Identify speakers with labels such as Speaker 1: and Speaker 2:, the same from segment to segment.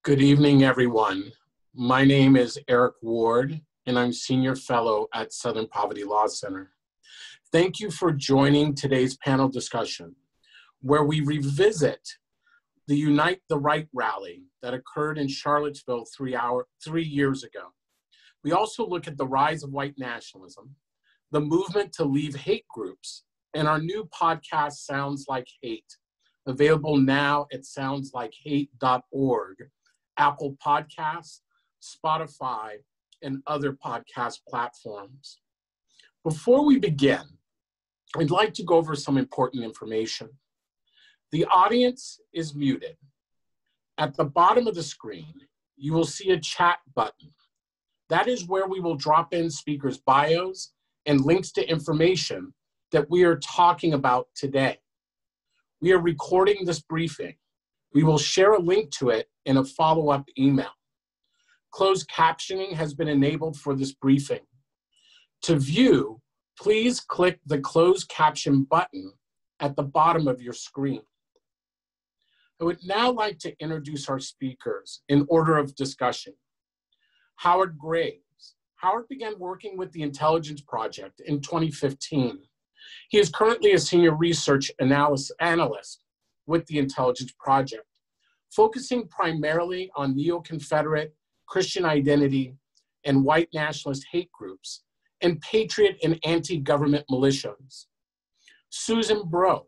Speaker 1: Good evening, everyone. My name is Eric Ward, and I'm Senior Fellow at Southern Poverty Law Center. Thank you for joining today's panel discussion, where we revisit the Unite the Right rally that occurred in Charlottesville 3 years ago. We also look at the rise of white nationalism, the movement to leave hate groups, and our new podcast, Sounds Like Hate, available now at soundslikeHate.org, Apple Podcasts, Spotify, and other podcast platforms. Before we begin, I'd like to go over some important information. The audience is muted. At the bottom of the screen, you will see a chat button. That is where we will drop in speakers' bios and links to information that we are talking about today. We are recording this briefing. We will share a link to it in a follow-up email. Closed captioning has been enabled for this briefing. To view, please click the closed caption button at the bottom of your screen. I would now like to introduce our speakers in order of discussion. Howard Graves. Howard began working with the Intelligence Project in 2015. He is currently a senior research analyst with the Intelligence Project, focusing primarily on neo-Confederate, Christian identity, and white nationalist hate groups, and patriot and anti-government militias. Susan Bro.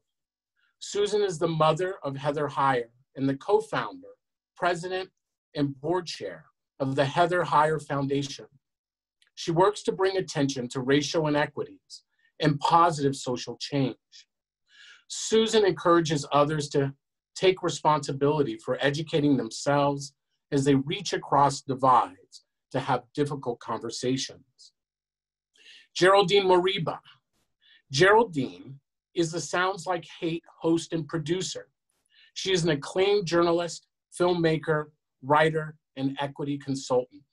Speaker 1: Susan is the mother of Heather Heyer and the co-founder, president, and board chair of the Heather Heyer Foundation. She works to bring attention to racial inequities and positive social change. Susan encourages others to take responsibility for educating themselves as they reach across divides to have difficult conversations. Geraldine Moriba. Geraldine is the Sounds Like Hate host and producer. She is an acclaimed journalist, filmmaker, writer, and equity consultant.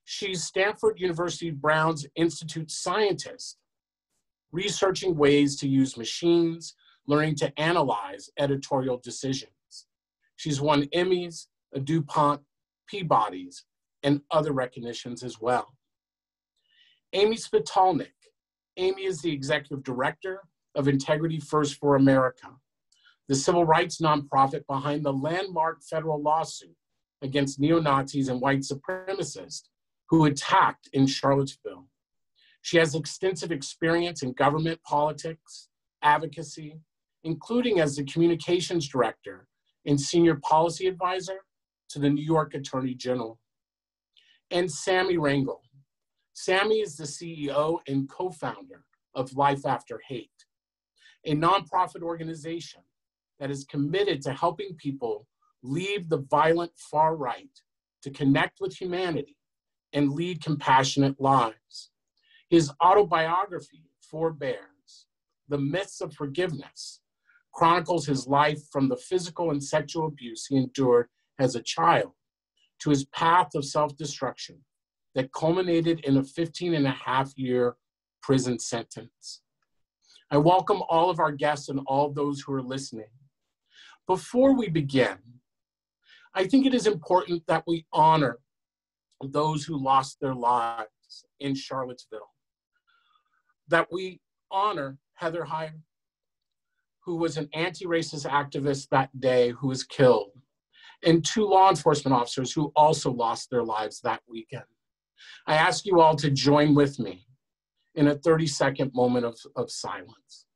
Speaker 1: She's Stanford University Brown's Institute scientist, researching ways to use machines, learning to analyze editorial decisions. She's won Emmys, a DuPont, Peabody's, and other recognitions as well. Amy Spitalnick. Amy is the executive director of Integrity First for America, the civil rights nonprofit behind the landmark federal lawsuit against neo-Nazis and white supremacists who attacked in Charlottesville. She has extensive experience in government politics, advocacy, including as the communications director and senior policy advisor to the New York Attorney General. And Sammy Rangel. Sammy is the CEO and co-founder of Life After Hate, a nonprofit organization that is committed to helping people leave the violent far right to connect with humanity and lead compassionate lives. His autobiography, Forbears, The Myths of Forgiveness, chronicles his life from the physical and sexual abuse he endured as a child to his path of self-destruction that culminated in a 15-and-a-half-year prison sentence. I welcome all of our guests and all those who are listening. Before we begin, I think it is important that we honor those who lost their lives in Charlottesville, that we honor Heather Heyer, who was an anti-racist activist that day who was killed, and 2 law enforcement officers who also lost their lives that weekend. I ask you all to join with me in a 30-second moment of silence.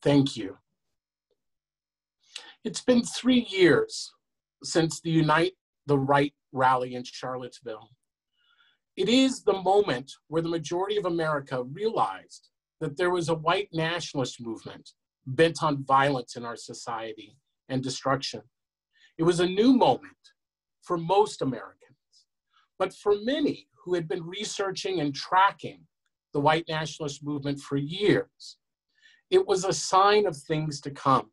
Speaker 1: Thank you. It's been 3 years since the Unite the Right rally in Charlottesville. It is the moment where the majority of America realized that there was a white nationalist movement bent on violence in our society and destruction. It was a new moment for most Americans, but for many who had been researching and tracking the white nationalist movement for years, it was a sign of things to come.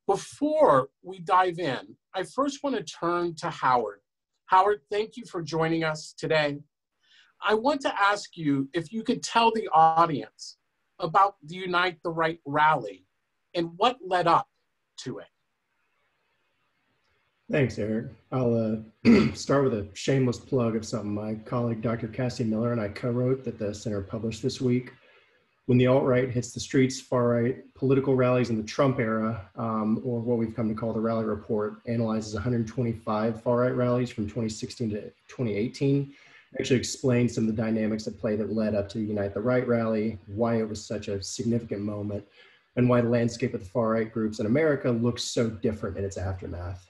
Speaker 1: Before we dive in, I first want to turn to Howard. Howard, thank you for joining us today. I want to ask you if you could tell the audience about the Unite the Right rally and what led up to it.
Speaker 2: Thanks, Eric. I'll start with a shameless plug of something my colleague, Dr. Cassie Miller, and I co-wrote that the Center published this week. When the alt-right hits the streets, far-right political rallies in the Trump era, or what we've come to call the Rally Report, analyzes 125 far-right rallies from 2016 to 2018. Actually explains some of the dynamics at play that led up to the Unite the Right rally, why it was such a significant moment, and why the landscape of the far-right groups in America looks so different in its aftermath.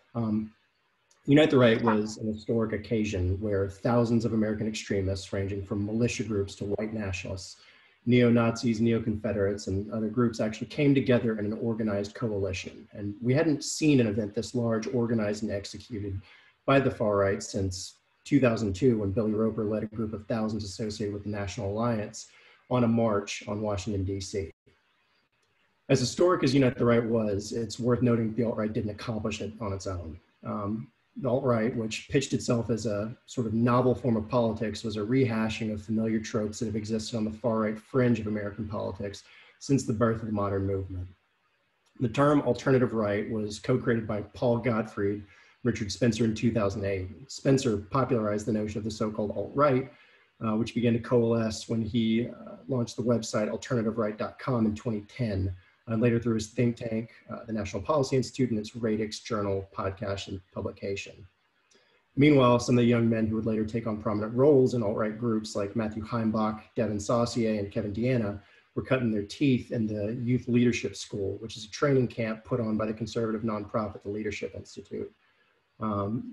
Speaker 2: Unite the Right was an historic occasion where thousands of American extremists, ranging from militia groups to white nationalists, neo-Nazis, neo-Confederates, and other groups actually came together in an organized coalition. And we hadn't seen an event this large, organized and executed by the far right since 2002, when Billy Roper led a group of thousands associated with the National Alliance on a march on Washington, D.C. As historic as Unite the Right was, it's worth noting the alt-right didn't accomplish it on its own. The alt-right, which pitched itself as a sort of novel form of politics, was a rehashing of familiar tropes that have existed on the far-right fringe of American politics since the birth of the modern movement. The term alternative right was co-created by Paul Gottfried, Richard Spencer in 2008. Spencer popularized the notion of the so-called alt-right, which began to coalesce when he launched the website alternativeright.com in 2010, and later through his think tank, the National Policy Institute, and its Radix journal, podcast, and publication. Meanwhile, some of the young men who would later take on prominent roles in alt-right groups like Matthew Heimbach, Devin Saucier, and Kevin Deanna were cutting their teeth in the Youth Leadership School, which is a training camp put on by the conservative nonprofit, the Leadership Institute.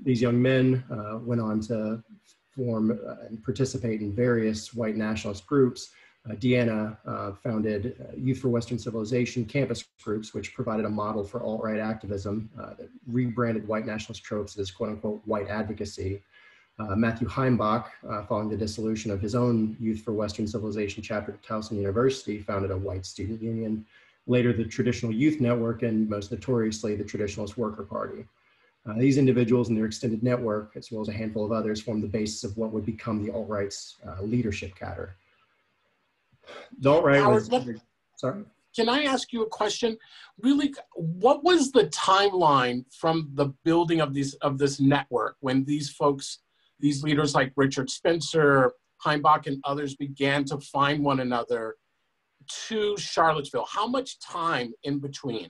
Speaker 2: These young men went on to form and participate in various white nationalist groups. Deanna founded Youth for Western Civilization campus groups, which provided a model for alt-right activism that rebranded white nationalist tropes as quote-unquote white advocacy. Matthew Heimbach, following the dissolution of his own Youth for Western Civilization chapter at Towson University, founded a white student union, later the Traditional Youth Network, and most notoriously the Traditionalist Worker Party. These individuals and their extended network, as well as a handful of others, formed the basis of what would become the alt-right's leadership cadre. The alt-right was, sorry?
Speaker 1: Can I ask you a question? Really, what was the timeline from the building of this network when these folks, these leaders like Richard Spencer, Heimbach, and others began to find one another to Charlottesville? How much time in between?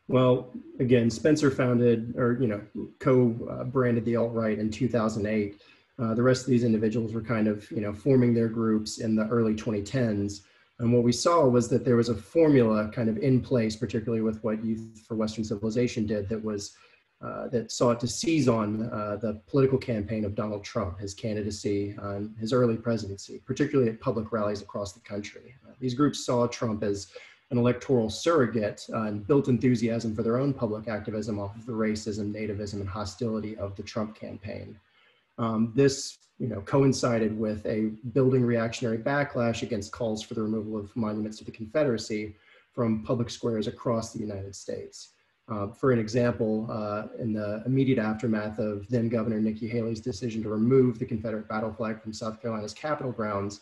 Speaker 2: Well, again, Spencer founded, or co-branded the alt-right in 2008. The rest of these individuals were kind of, forming their groups in the early 2010s. And what we saw was that there was a formula kind of in place, particularly with what Youth for Western Civilization did, that was that sought to seize on the political campaign of Donald Trump, his candidacy, his early presidency, particularly at public rallies across the country. These groups saw Trump as an electoral surrogate and built enthusiasm for their own public activism off of the racism, nativism, and hostility of the Trump campaign. This coincided with a building reactionary backlash against calls for the removal of monuments to the Confederacy from public squares across the United States. For an example, in the immediate aftermath of then Governor Nikki Haley's decision to remove the Confederate battle flag from South Carolina's Capitol grounds,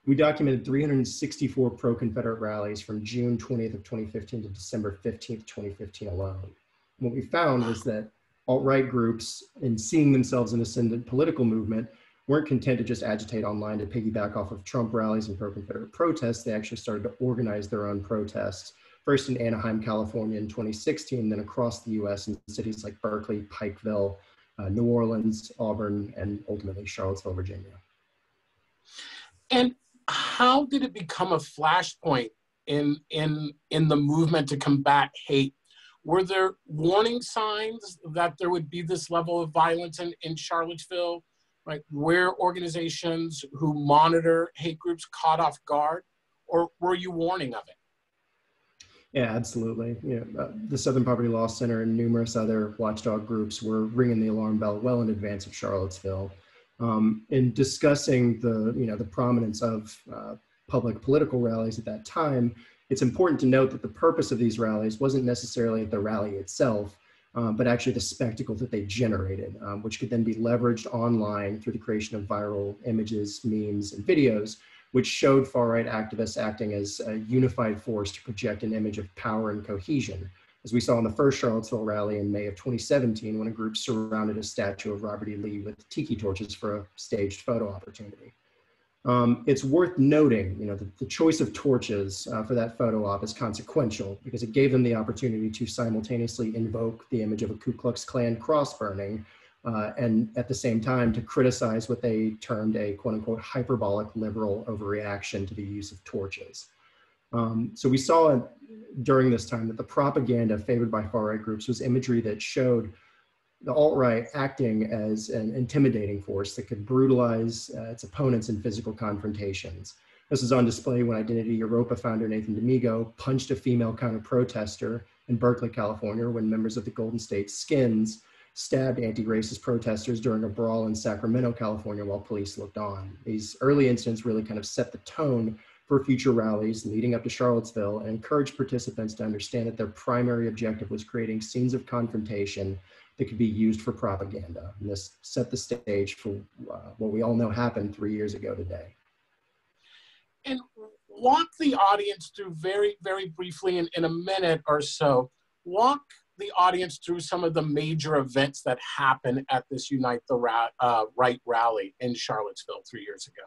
Speaker 2: we documented 364 pro-Confederate rallies from June 20th of 2015 to December 15th, 2015 alone. What we found was that alt-right groups, in seeing themselves an ascendant political movement, weren't content to just agitate online to piggyback off of Trump rallies and pro-Confederate protests. They actually started to organize their own protests, first in Anaheim, California in 2016, then across the US in cities like Berkeley, Pikeville, New Orleans, Auburn, and ultimately Charlottesville, Virginia.
Speaker 1: And how did it become a flashpoint in the movement to combat hate? Were there warning signs that there would be this level of violence in Charlottesville, right? Where organizations who monitor hate groups caught off guard, or were you warning of it?
Speaker 2: Yeah, absolutely. The Southern Poverty Law Center and numerous other watchdog groups were ringing the alarm bell well in advance of Charlottesville. In discussing the prominence of public political rallies at that time, it's important to note that the purpose of these rallies wasn't necessarily the rally itself, but actually the spectacle that they generated, which could then be leveraged online through the creation of viral images, memes, and videos, which showed far-right activists acting as a unified force to project an image of power and cohesion, as we saw in the first Charlottesville rally in May of 2017, when a group surrounded a statue of Robert E. Lee with tiki torches for a staged photo opportunity. It's worth noting, that the choice of torches for that photo op is consequential because it gave them the opportunity to simultaneously invoke the image of a Ku Klux Klan cross burning and at the same time to criticize what they termed a quote unquote hyperbolic liberal overreaction to the use of torches. So we saw during this time that the propaganda favored by far-right groups was imagery that showed the alt-right acting as an intimidating force that could brutalize its opponents in physical confrontations. This is on display when Identity Europa founder Nathan D'Amigo punched a female counter-protester in Berkeley, California, when members of the Golden State Skins stabbed anti-racist protesters during a brawl in Sacramento, California, while police looked on. These early incidents really kind of set the tone for future rallies leading up to Charlottesville and encouraged participants to understand that their primary objective was creating scenes of confrontation that could be used for propaganda. And this set the stage for what we all know happened 3 years ago today.
Speaker 1: And walk the audience through very, very briefly in a minute or so, walk the audience through some of the major events that happened at this Unite the Right rally in Charlottesville 3 years ago.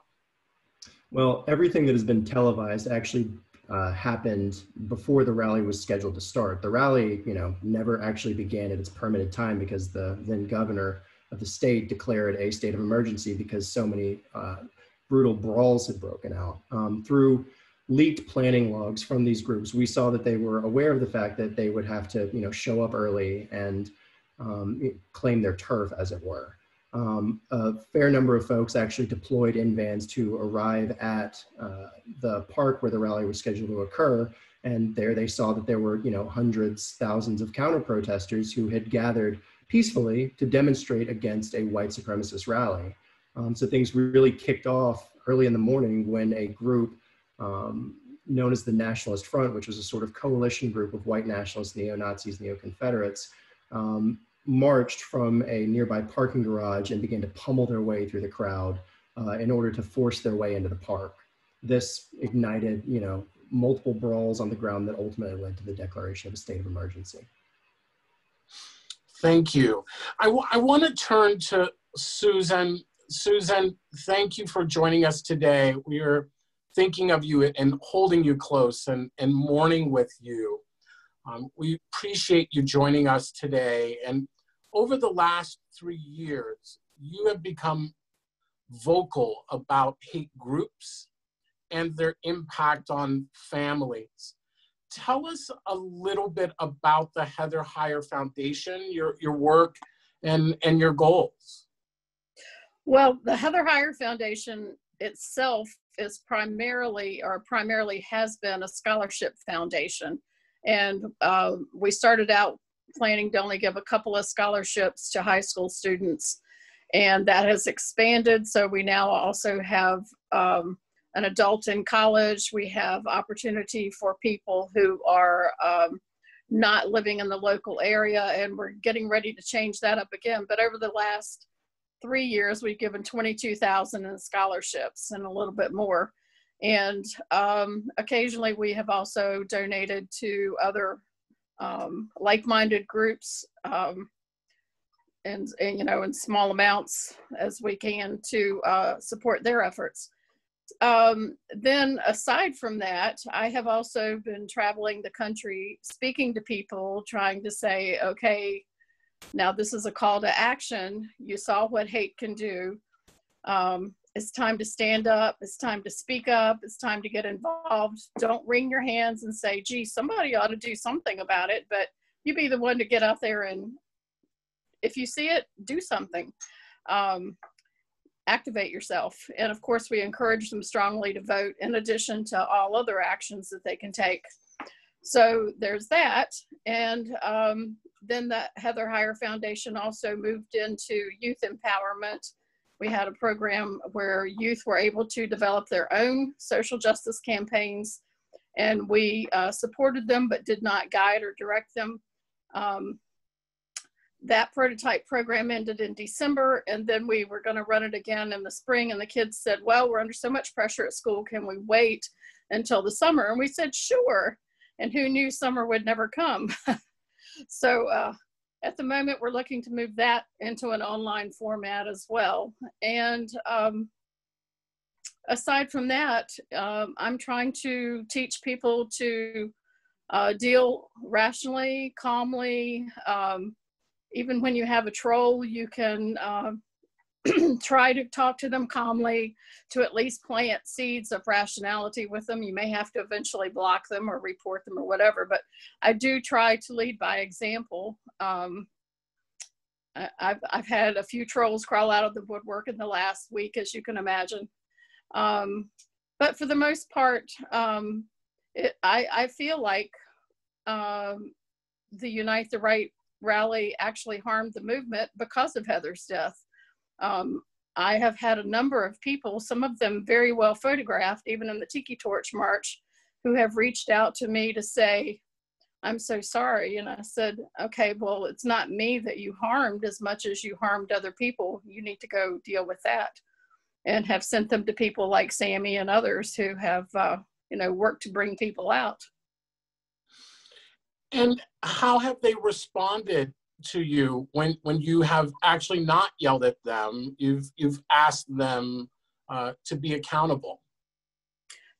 Speaker 2: Well, everything that has been televised actually happened before the rally was scheduled to start. The rally, never actually began at its permitted time because the then governor of the state declared a state of emergency because so many brutal brawls had broken out. Through leaked planning logs from these groups, we saw that they were aware of the fact that they would have to, show up early and claim their turf, as it were. A fair number of folks actually deployed in vans to arrive at the park where the rally was scheduled to occur. And there they saw that there were, hundreds, thousands of counter protesters who had gathered peacefully to demonstrate against a white supremacist rally. So things really kicked off early in the morning when a group known as the Nationalist Front, which was a sort of coalition group of white nationalists, neo-Nazis, neo-Confederates, marched from a nearby parking garage and began to pummel their way through the crowd in order to force their way into the park. This ignited, multiple brawls on the ground that ultimately led to the declaration of a state of emergency.
Speaker 1: Thank you. I want to turn to Susan. Susan, thank you for joining us today. We are thinking of you and holding you close and mourning with you. We appreciate you joining us today. And over the last 3 years, you have become vocal about hate groups and their impact on families. Tell us a little bit about the Heather Heyer Foundation, your work and your goals.
Speaker 3: Well, the Heather Heyer Foundation itself is primarily has been a scholarship foundation. And we started out planning to only give a couple of scholarships to high school students. And that has expanded. So we now also have an adult in college. We have opportunity for people who are not living in the local area. And we're getting ready to change that up again. But over the last 3 years, we've given $22,000 in scholarships and a little bit more. And occasionally we have also donated to other like-minded groups and in small amounts as we can to support their efforts. Then aside from that, I have also been traveling the country, speaking to people, trying to say, okay, now this is a call to action. You saw what hate can do. It's time to stand up. It's time to speak up. It's time to get involved. Don't wring your hands and say, gee, somebody ought to do something about it. But you be the one to get out there and if you see it, do something. Activate yourself. And of course, we encourage them strongly to vote in addition to all other actions that they can take. So there's that. And then the Heather Heyer Foundation also moved into youth empowerment. We had a program where youth were able to develop their own social justice campaigns, and we supported them but did not guide or direct them. That prototype program ended in December, and then we were going to run it again in the spring, and the kids said, well, we're under so much pressure at school, can we wait until the summer? And we said, sure. And who knew summer would never come? So at the moment, we're looking to move that into an online format as well. And aside from that, I'm trying to teach people to deal rationally, calmly. Even when you have a troll, you can try to talk to them calmly, to at least plant seeds of rationality with them. You may have to eventually block them or report them or whatever, but I do try to lead by example. I've had a few trolls crawl out of the woodwork in the last week, as you can imagine. But for the most part, I feel like the Unite the Right rally actually harmed the movement because of Heather's death. I have had a number of people, some of them very well photographed, even in the Tiki Torch March, who have reached out to me to say, I'm so sorry. And I said, okay, well, it's not me that you harmed as much as you harmed other people. You need to go deal with that. And have sent them to people like Sammy and others who have, worked to bring people out.
Speaker 1: And how have they responded to you when you have actually not yelled at them? You've asked them to be accountable.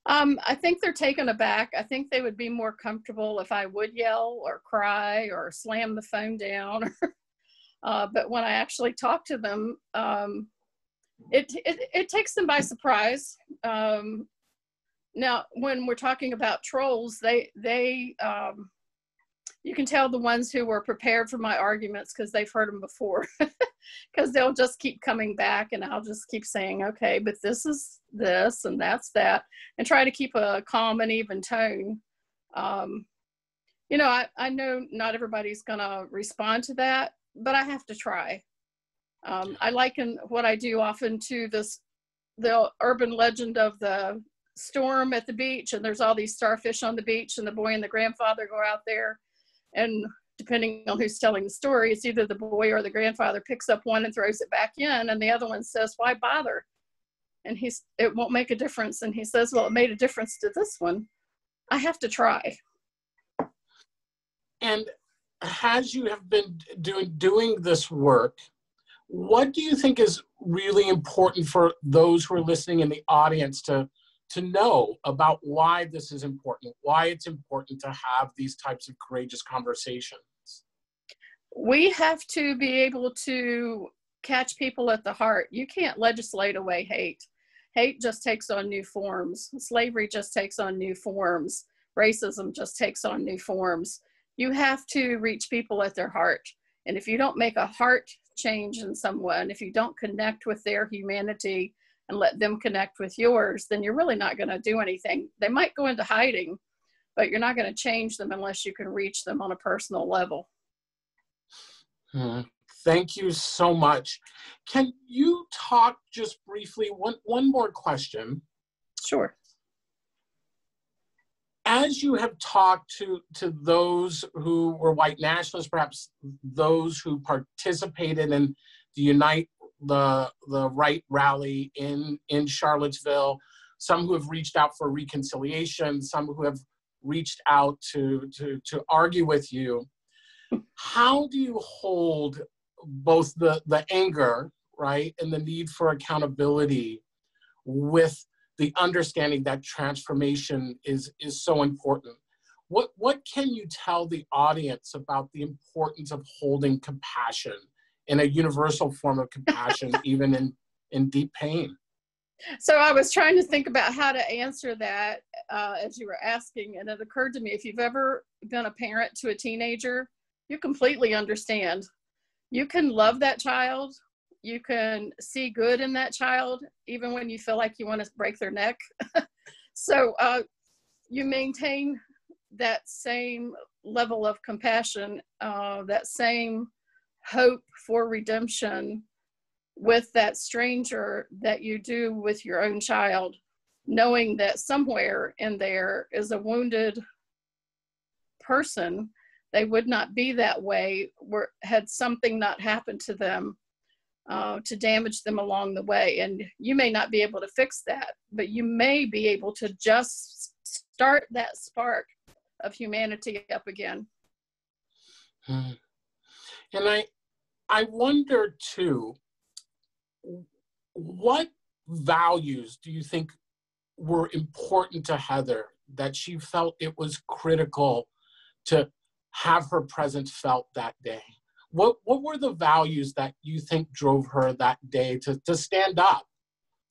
Speaker 3: I think they're taken aback. I think they would be more comfortable if I would yell or cry or slam the phone down. But when I actually talk to them, it takes them by surprise. Now, when we're talking about trolls, you can tell the ones who were prepared for my arguments because they've heard them before, because they'll just keep coming back and I'll just keep saying, okay, but this is this and that's that, and try to keep a calm and even tone. I know not everybody's gonna respond to that, but I have to try. I liken what I do often to the urban legend of the storm at the beach, and there's all these starfish on the beach, and the boy and the grandfather go out there, and depending on who's telling the story, it's either the boy or the grandfather picks up one and throws it back in, and the other one says, why bother? And it won't make a difference. And he says, well, it made a difference to this one. I have to try.
Speaker 1: And as you have been doing this work, what do you think is really important for those who are listening in the audience to know about why this is important, why it's important to have these types of courageous conversations?
Speaker 3: We have to be able to catch people at the heart. You can't legislate away hate. Hate just takes on new forms. Slavery just takes on new forms. Racism just takes on new forms. You have to reach people at their heart. And if you don't make a heart change in someone, if you don't connect with their humanity and let them connect with yours, then you're really not going to do anything. They might go into hiding, but you're not going to change them unless you can reach them on a personal level.
Speaker 1: Thank you so much. Can you talk just briefly, one more question?
Speaker 3: Sure.
Speaker 1: As you have talked to those who were white nationalists, perhaps those who participated in the Unite the Right rally in Charlottesville, some who have reached out for reconciliation, some who have reached out to argue with you, how do you hold both the anger, right, and the need for accountability with the understanding that transformation is so important? What can you tell the audience about the importance of holding compassion in a universal form of compassion, even in deep pain?
Speaker 3: So I was trying to think about how to answer that as you were asking, and it occurred to me, if you've ever been a parent to a teenager, you completely understand. You can love that child. You can see good in that child, even when you feel like you want to break their neck. So you maintain that same level of compassion, that same hope for redemption with that stranger that you do with your own child, knowing that somewhere in there is a wounded person. They would not be that way had something not happened to them to damage them along the way. And you may not be able to fix that, but you may be able to just start that spark of humanity up again.
Speaker 1: And I wonder too, what values do you think were important to Heather that she felt it was critical to have her presence felt that day? What were the values that you think drove her that day to stand up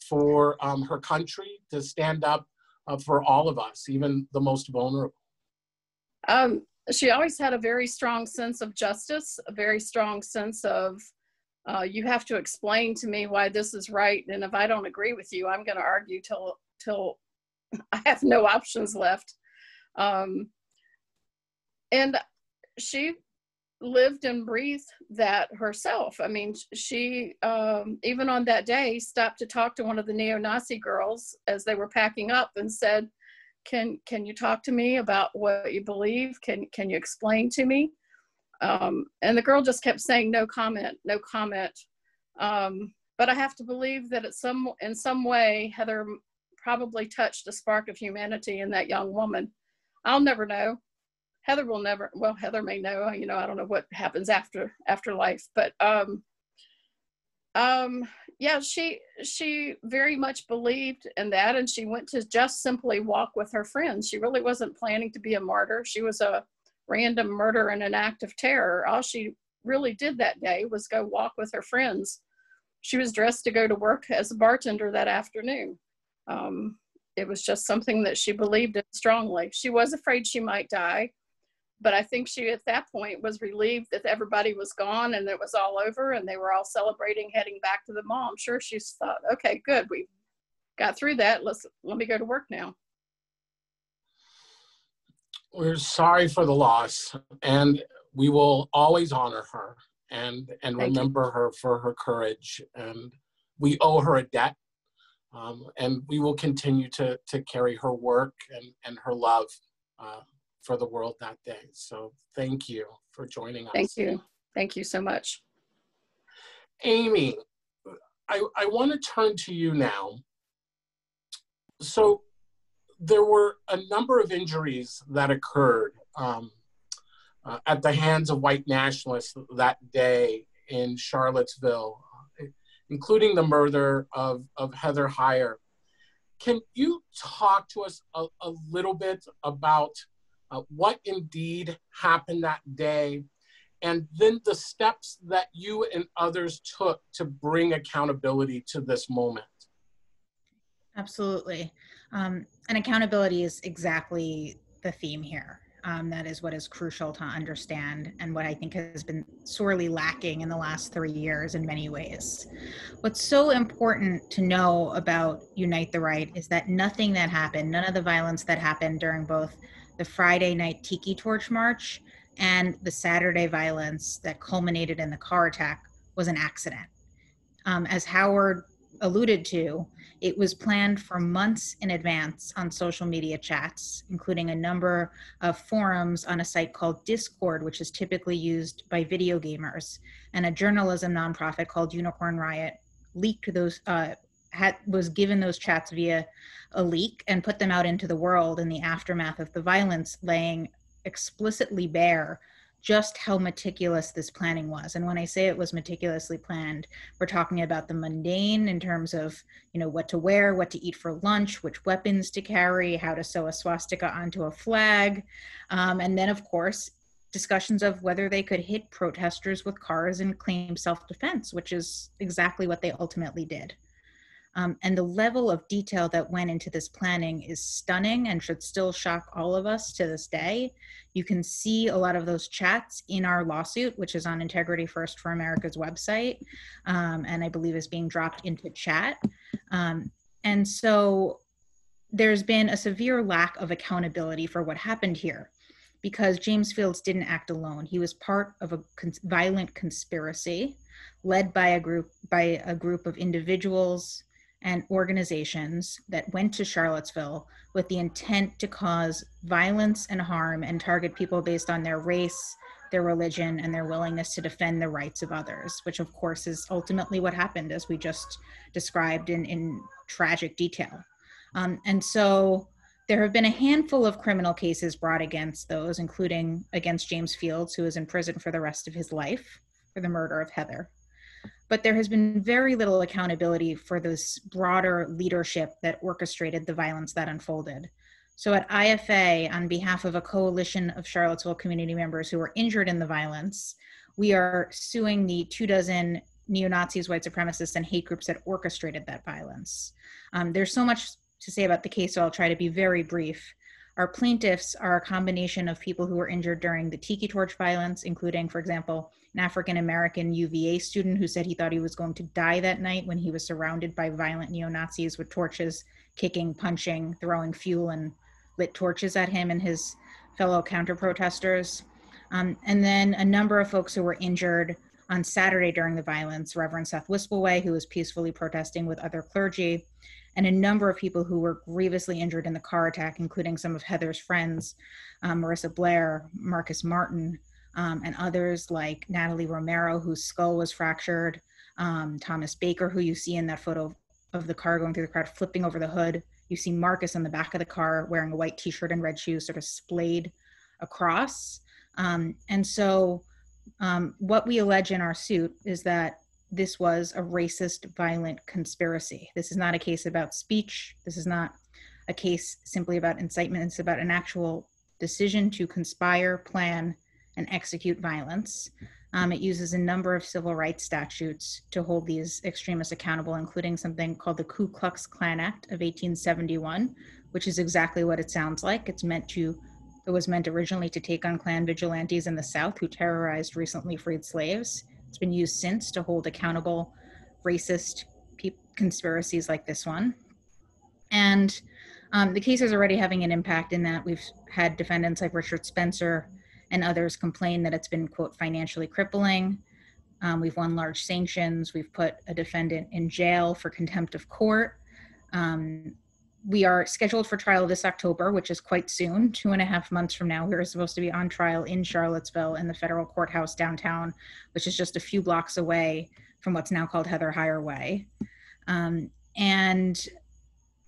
Speaker 1: for her country, to stand up for all of us, even the most vulnerable?
Speaker 3: She always had a very strong sense of justice, a very strong sense of, you have to explain to me why this is right. And if I don't agree with you, I'm going to argue till I have no options left. And she lived and breathed that herself. I mean, she, even on that day, stopped to talk to one of the neo-Nazi girls as they were packing up and said, can you talk to me about what you believe? Can you explain to me? And the girl just kept saying, no comment, no comment. But I have to believe that in some way, Heather probably touched a spark of humanity in that young woman. I'll never know. Heather will never, well, Heather may know, you know, I don't know what happens after life, but yeah, she very much believed in that, and she went to just simply walk with her friends. She really wasn't planning to be a martyr. She was a random murder and an act of terror. All she really did that day was go walk with her friends. She was dressed to go to work as a bartender that afternoon. It was just something that she believed in strongly. She was afraid she might die, but I think she, at that point, was relieved that everybody was gone and it was all over and they were all celebrating, heading back to the mall. I'm sure she thought, okay, good, we got through that. Let me go to work now.
Speaker 1: We're sorry for the loss, and we will always honor her and remember her for her courage. And we owe her a debt, and we will continue to carry her work and her love for the world that day. So thank you for joining us.
Speaker 3: Thank you. Thank you so much.
Speaker 1: Amy, I want to turn to you now. So there were a number of injuries that occurred at the hands of white nationalists that day in Charlottesville, including the murder of Heather Heyer. Can you talk to us a little bit about what indeed happened that day, and then the steps that you and others took to bring accountability to this moment?
Speaker 4: Absolutely. And accountability is exactly the theme here. That is what is crucial to understand and what I think has been sorely lacking in the last 3 years in many ways. What's so important to know about Unite the Right is that nothing that happened, none of the violence that happened during both the Friday night Tiki Torch March and the Saturday violence that culminated in the car attack was an accident. As Howard alluded to, it was planned for months in advance on social media chats, including a number of forums on a site called Discord, which is typically used by video gamers, and a journalism nonprofit called Unicorn Riot leaked those, was given those chats via a leak and put them out into the world in the aftermath of the violence, laying explicitly bare just how meticulous this planning was. And when I say it was meticulously planned, we're talking about the mundane in terms of, you know, what to wear, what to eat for lunch, which weapons to carry, how to sew a swastika onto a flag. And then, of course, discussions of whether they could hit protesters with cars and claim self-defense, which is exactly what they ultimately did. And the level of detail that went into this planning is stunning and should still shock all of us to this day. You can see a lot of those chats in our lawsuit, which is on Integrity First for America's website, and I believe is being dropped into chat. And so there's been a severe lack of accountability for what happened here, because James Fields didn't act alone. He was part of a violent conspiracy led by a group of individuals and organizations that went to Charlottesville with the intent to cause violence and harm and target people based on their race, their religion, and their willingness to defend the rights of others, which of course is ultimately what happened, as we just described in tragic detail. And so there have been a handful of criminal cases brought against those, including against James Fields, who is in prison for the rest of his life for the murder of Heather. But there has been very little accountability for this broader leadership that orchestrated the violence that unfolded. So at IFA, on behalf of a coalition of Charlottesville community members who were injured in the violence, we are suing the 24 neo-Nazis, white supremacists, and hate groups that orchestrated that violence. There's so much to say about the case, so I'll try to be very brief. Our plaintiffs are a combination of people who were injured during the Tiki Torch violence, including, for example, an African-American UVA student who said he thought he was going to die that night when he was surrounded by violent neo-Nazis with torches, kicking, punching, throwing fuel and lit torches at him and his fellow counter-protesters. And then a number of folks who were injured on Saturday during the violence, Reverend Seth Wispelway, who was peacefully protesting with other clergy, and a number of people who were grievously injured in the car attack, including some of Heather's friends, Marissa Blair, Marcus Martin, and others like Natalie Romero, whose skull was fractured, Thomas Baker, who you see in that photo of the car going through the crowd, flipping over the hood. You see Marcus on the back of the car wearing a white t-shirt and red shoes, sort of splayed across. And so what we allege in our suit is that this was a racist, violent conspiracy. This is not a case about speech. This is not a case simply about incitement. It's about an actual decision to conspire, plan, and execute violence. It uses a number of civil rights statutes to hold these extremists accountable, including something called the Ku Klux Klan Act of 1871, which is exactly what it sounds like. It was meant originally to take on Klan vigilantes in the South who terrorized recently freed slaves. It's been used since to hold accountable racist conspiracies like this one. And the case is already having an impact in that we've had defendants like Richard Spencer and others complain that it's been, quote, financially crippling. We've won large sanctions. We've put a defendant in jail for contempt of court. We are scheduled for trial this October, which is quite soon, 2.5 months from now. We were supposed to be on trial in Charlottesville in the federal courthouse downtown, which is just a few blocks away from what's now called Heather Heyer Way.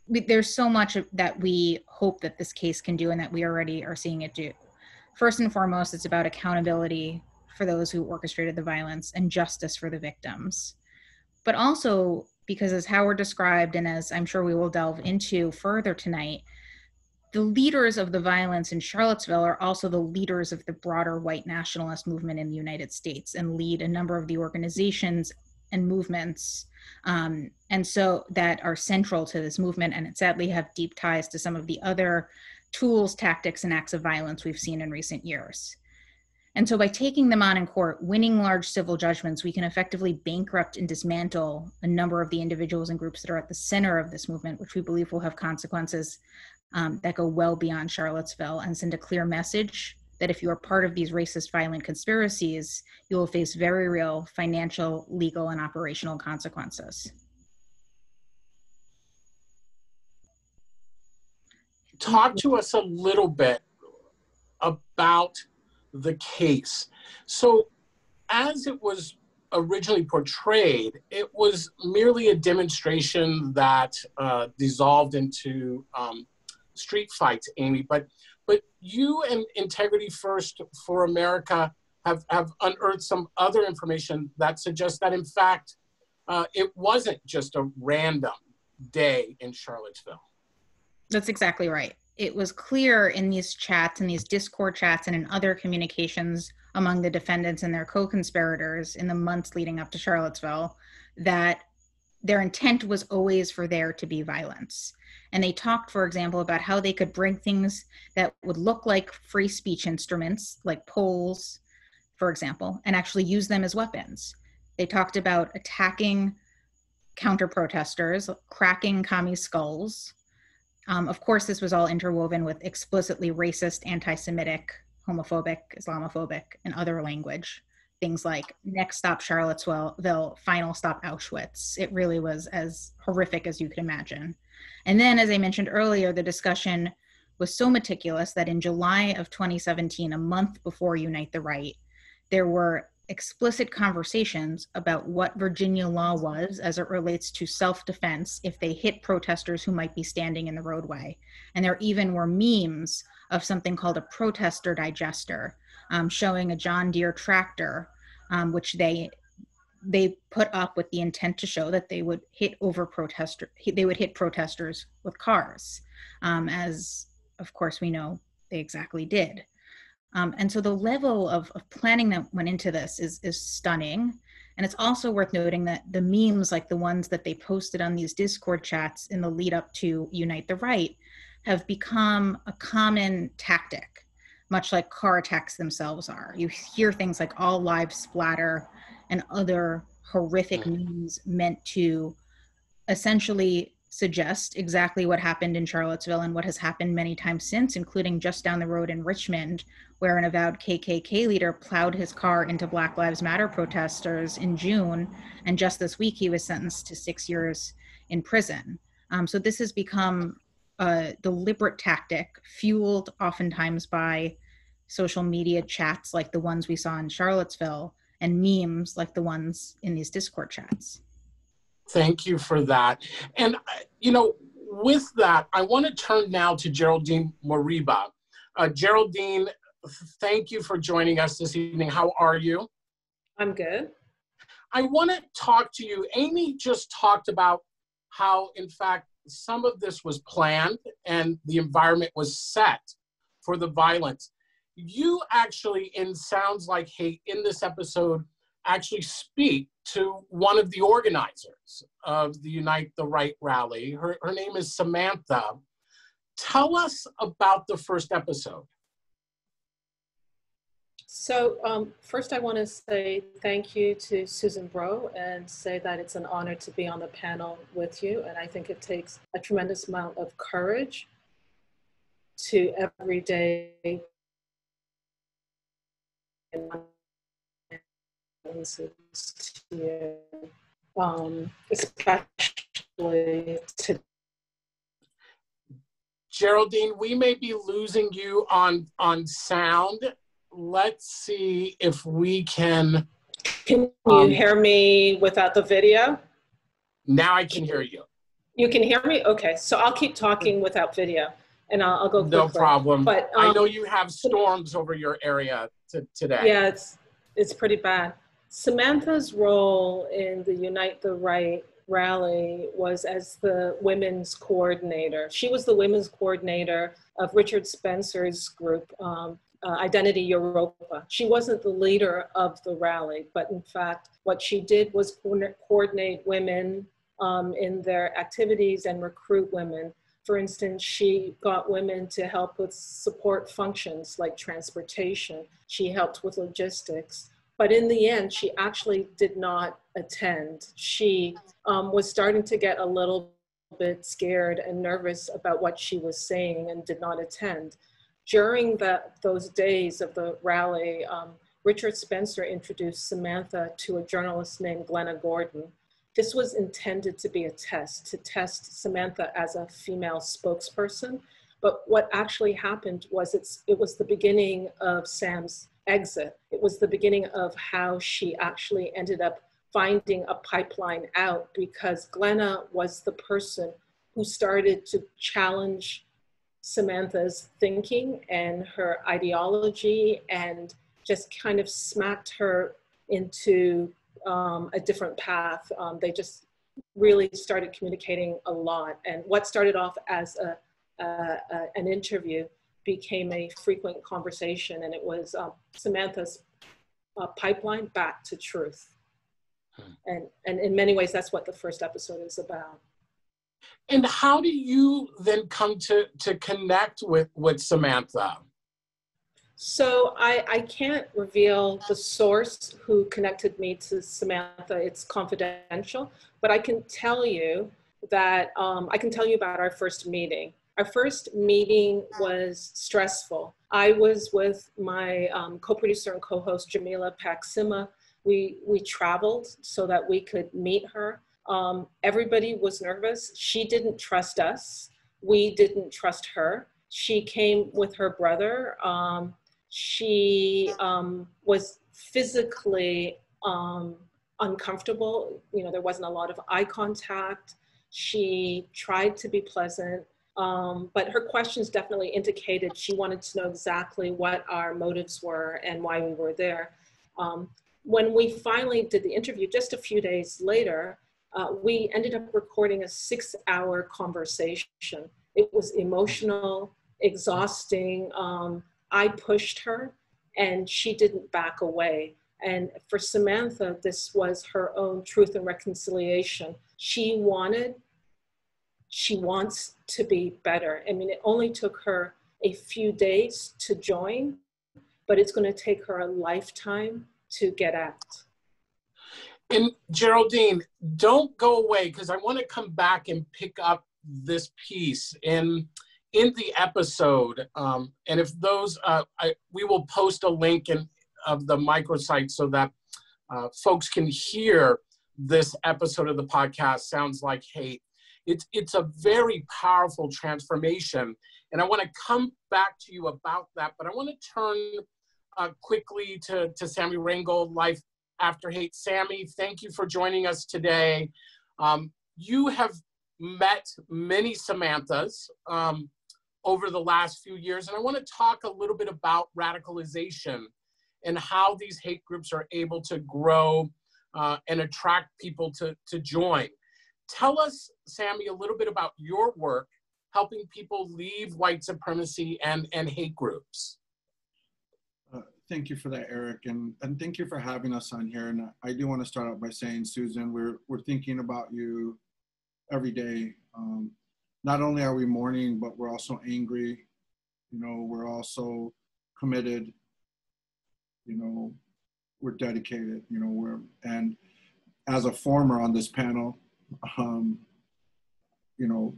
Speaker 4: There's so much that we hope that this case can do and that we already are seeing it do. First and foremost, it's about accountability for those who orchestrated the violence and justice for the victims. But also, because as Howard described, and as I'm sure we will delve into further tonight, the leaders of the violence in Charlottesville are also the leaders of the broader white nationalist movement in the United States and lead a number of the organizations and movements and so that are central to this movement, and sadly have deep ties to some of the other tools, tactics, and acts of violence we've seen in recent years. And so by taking them on in court, winning large civil judgments, we can effectively bankrupt and dismantle a number of the individuals and groups that are at the center of this movement, which we believe will have consequences that go well beyond Charlottesville, and send a clear message that if you are part of these racist, violent conspiracies, you will face very real financial, legal, and operational consequences.
Speaker 1: Talk to us a little bit about the case. So as it was originally portrayed, it was merely a demonstration that dissolved into street fights, Amy, but you and Integrity First for America have unearthed some other information that suggests that in fact, it wasn't just a random day in Charlottesville.
Speaker 4: That's exactly right. It was clear in these chats, in these Discord chats, and in other communications among the defendants and their co-conspirators in the months leading up to Charlottesville that their intent was always for there to be violence. And they talked, for example, about how they could bring things that would look like free speech instruments, like poles, for example, and actually use them as weapons. They talked about attacking counter-protesters, cracking commie skulls, Of course, this was all interwoven with explicitly racist, anti-Semitic, homophobic, Islamophobic, and other language. Things like next stop Charlottesville, final stop Auschwitz. It really was as horrific as you could imagine. And then, as I mentioned earlier, the discussion was so meticulous that in July of 2017, a month before Unite the Right, there were explicit conversations about what Virginia law was as it relates to self-defense if they hit protesters who might be standing in the roadway. And there even were memes of something called a protester digester, showing a John Deere tractor, which they put up with the intent to show that they would hit protesters with cars, as of course we know they exactly did. And so the level of planning that went into this is stunning. And it's also worth noting that the memes, like the ones that they posted on these Discord chats in the lead up to Unite the Right, have become a common tactic, much like car attacks themselves are. You hear things like all lives splatter and other horrific memes meant to essentially suggest exactly what happened in Charlottesville and what has happened many times since, including just down the road in Richmond, where an avowed KKK leader plowed his car into Black Lives Matter protesters in June, and just this week he was sentenced to 6 years in prison. So this has become a deliberate tactic, fueled oftentimes by social media chats like the ones we saw in Charlottesville, and memes like the ones in these Discord chats.
Speaker 1: Thank you for that. And, you know, with that, I want to turn now to Geraldine Moriba. Geraldine, thank you for joining us this evening. How are you?
Speaker 5: I'm good.
Speaker 1: I want to talk to you. Amy just talked about how, in fact, some of this was planned and the environment was set for the violence. You actually, in Sounds Like Hate, in this episode, actually speak to one of the organizers of the Unite the Right rally. Her name is Samantha. Tell us about the first episode.
Speaker 5: So first I want to say thank you to Susan Bro and say that it's an honor to be on the panel with you. And I think it takes a tremendous amount of courage to every day especially to
Speaker 1: Geraldine, we may be losing you on sound. Let's see if we can.
Speaker 5: Can you hear me without the video?
Speaker 1: Now I can hear you.
Speaker 5: You can hear me? Okay, so I'll keep talking without video and I'll go quickly.
Speaker 1: No problem.
Speaker 5: But
Speaker 1: I know you have storms over your area today.
Speaker 5: Yeah, it's pretty bad. Samantha's role in the Unite the Right rally was as the women's coordinator. She was the women's coordinator of Richard Spencer's group, Identity Europa. She wasn't the leader of the rally, but in fact, what she did was coordinate women in their activities and recruit women. For instance, she got women to help with support functions like transportation. She helped with logistics. But in the end, she actually did not attend. She was starting to get a little bit scared and nervous about what she was saying and did not attend. During those days of the rally, Richard Spencer introduced Samantha to a journalist named Glenna Gordon. This was intended to be a test, to test Samantha as a female spokesperson. But what actually happened was it was the beginning of Sam's exit. It was the beginning of how she actually ended up finding a pipeline out, because Glenna was the person who started to challenge Samantha's thinking and her ideology and just kind of smacked her into a different path. They just really started communicating a lot. And what started off as an interview became a frequent conversation, and it was Samantha's pipeline back to truth. And in many ways, that's what the first episode is about.
Speaker 1: And how do you then come to connect with Samantha?
Speaker 5: So I can't reveal the source who connected me to Samantha. It's confidential, but I can tell you that I can tell you about our first meeting. Our first meeting was stressful. I was with my co-producer and co-host, Jamila Paxima. We traveled so that we could meet her. Everybody was nervous. She didn't trust us. We didn't trust her. She came with her brother. She was physically uncomfortable. You know, there wasn't a lot of eye contact. She tried to be pleasant, but her questions definitely indicated she wanted to know exactly what our motives were and why we were there. When we finally did the interview, just a few days later, we ended up recording a 6-hour conversation. It was emotional, exhausting. I pushed her and she didn't back away. And for Samantha, this was her own truth and reconciliation. She wants to be better. I mean, it only took her a few days to join, but it's going to take her a lifetime to get out.
Speaker 1: And Geraldine, don't go away, because I want to come back and pick up this piece in the episode. And if those, we will post a link of the microsite so that folks can hear this episode of the podcast, Sounds Like Hate. It's a very powerful transformation. And I want to come back to you about that, but I want to turn quickly to Sammy Rangel, Life After Hate. Sammy, thank you for joining us today. You have met many Samanthas over the last few years, and I want to talk a little bit about radicalization and how these hate groups are able to grow and attract people to join. Tell us, Sammy, a little bit about your work helping people leave white supremacy and hate groups.
Speaker 6: Thank you for that, Eric, and thank you for having us on here. And I do want to start out by saying, Susan, we're thinking about you every day. Not only are we mourning, but we're also angry. You know, we're also committed. You know, we're dedicated. You know, and as a former on this panel, you know,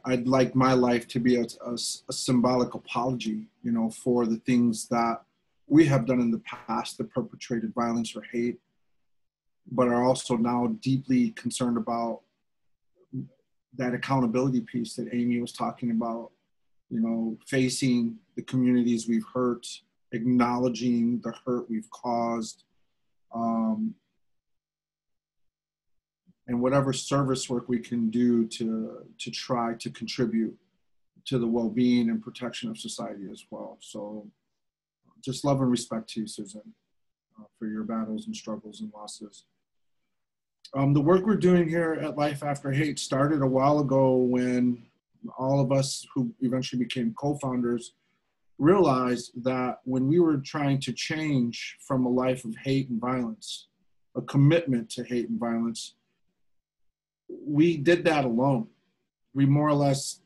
Speaker 6: I'd like my life to be a symbolic apology, you know, for the things that we have done in the past that perpetrated violence or hate, but are also now deeply concerned about that accountability piece that Amy was talking about, you know, facing the communities we've hurt, acknowledging the hurt we've caused, and whatever service work we can do to try to contribute to the well-being and protection of society as well. So just love and respect to you, Susan, for your battles and struggles and losses. The work we're doing here at Life After Hate started a while ago when all of us who eventually became co-founders realized that when we were trying to change from a life of hate and violence, a commitment to hate and violence, we did that alone. We more or less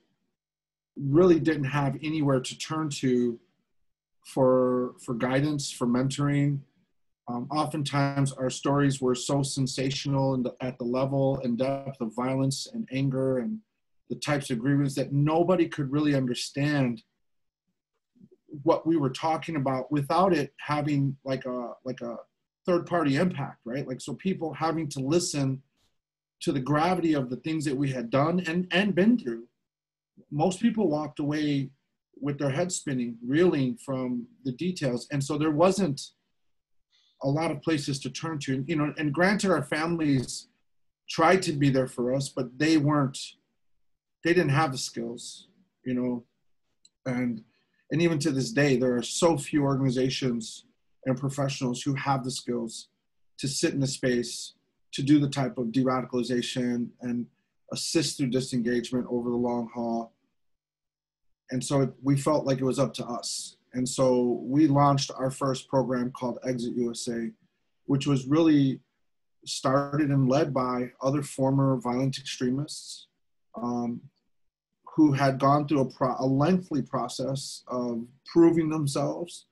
Speaker 6: really didn't have anywhere to turn to for guidance, for mentoring. Oftentimes our stories were so sensational at the level and depth of violence and anger and the types of grievance that nobody could really understand what we were talking about without it having like a third-party impact, right? Like, so people having to listen to the gravity of the things that we had done and been through. Most people walked away with their head spinning, reeling from the details. And so there wasn't a lot of places to turn to, you know, and granted our families tried to be there for us, but they didn't have the skills, you know, and even to this day, there are so few organizations and professionals who have the skills to sit in the space, to do the type of de-radicalization and assist through disengagement over the long haul. And so we felt like it was up to us. And so we launched our first program called Exit USA, which was really started and led by other former violent extremists who had gone through a lengthy process of proving themselves,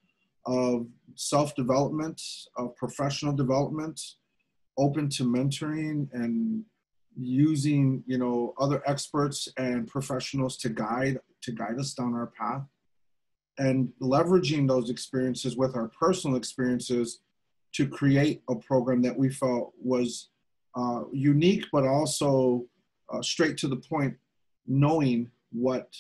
Speaker 6: of self-development, of professional development, open to mentoring and using, you know, other experts and professionals to guide us down our path, and leveraging those experiences with our personal experiences to create a program that we felt was unique, but also straight to the point, knowing what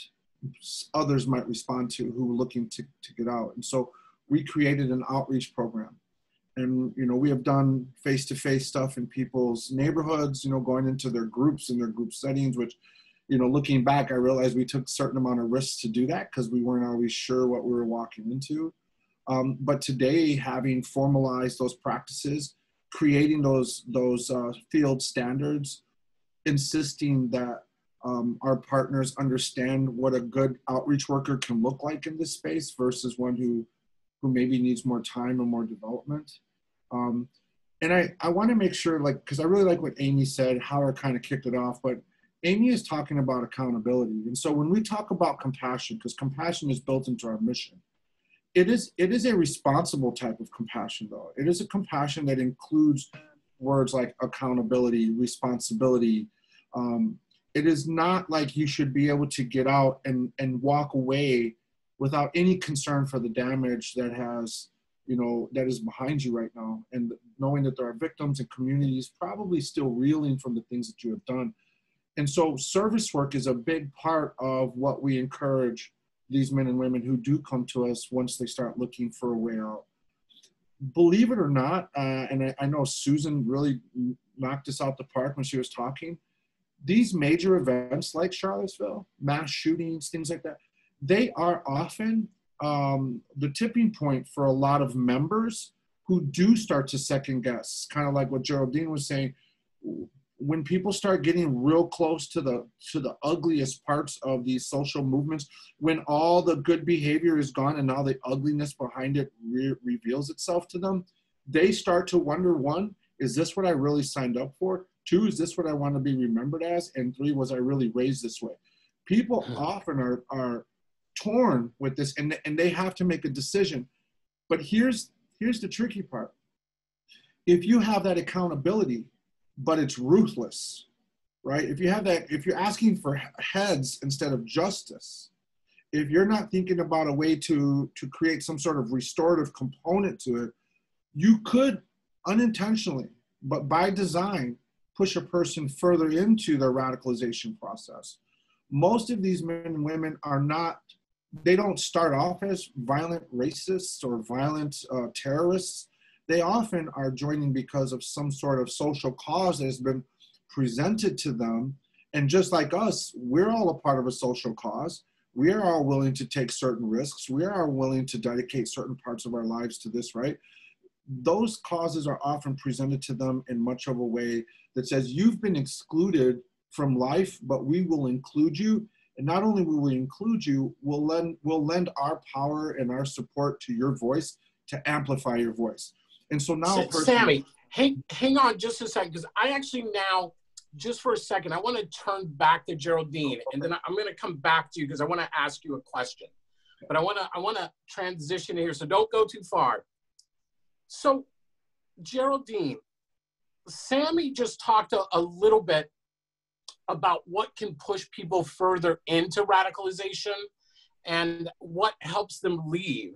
Speaker 6: others might respond to who were looking to get out. And so we created an outreach program. And, you know, we have done face-to-face stuff in people's neighborhoods, you know, going into their groups and their group settings, which, you know, looking back, I realized we took a certain amount of risks to do that because we weren't always sure what we were walking into. But today, having formalized those practices, creating those field standards, insisting that our partners understand what a good outreach worker can look like in this space versus one who maybe needs more time and more development. And I want to make sure, like, because I really like what Amy said, Howard kind of kicked it off, but Amy is talking about accountability. And so when we talk about compassion, because compassion is built into our mission, it is a responsible type of compassion, though. It is a compassion that includes words like accountability, responsibility. It is not like you should be able to get out and walk away without any concern for the damage that has, you know, that is behind you right now. And knowing that there are victims and communities probably still reeling from the things that you have done. And so service work is a big part of what we encourage these men and women who do come to us once they start looking for a way out. Believe it or not, and I know Susan really knocked us out the park when she was talking, these major events like Charlottesville, mass shootings, things like that, they are often the tipping point for a lot of members who do start to second guess, kind of like what Geraldine was saying. When people start getting real close to the ugliest parts of these social movements, when all the good behavior is gone and all the ugliness behind it reveals itself to them, they start to wonder, one, is this what I really signed up for? Two, is this what I want to be remembered as? And three, was I really raised this way? People often are torn with this, and they have to make a decision. But here's the tricky part. If you have that accountability, but it's ruthless, right? If you have that, if you're asking for heads instead of justice, if you're not thinking about a way to create some sort of restorative component to it, you could unintentionally, but by design, push a person further into their radicalization process. Most of these men and women are not, they don't start off as violent racists or violent terrorists. They often are joining because of some sort of social cause that has been presented to them. And just like us, we're all a part of a social cause. We are all willing to take certain risks. We are willing to dedicate certain parts of our lives to this, right? Those causes are often presented to them in much of a way that says, you've been excluded from life, but we will include you. And not only will we include you, we'll lend our power and our support to your voice to amplify your voice. And so now,
Speaker 1: Sammy, hang on just a second, because I actually now, just for a second, I want to turn back to Geraldine, and then I'm going to come back to you because I want to ask you a question. But I want to transition here, so don't go too far. So, Geraldine, Sammy just talked a little bit about what can push people further into radicalization and what helps them leave.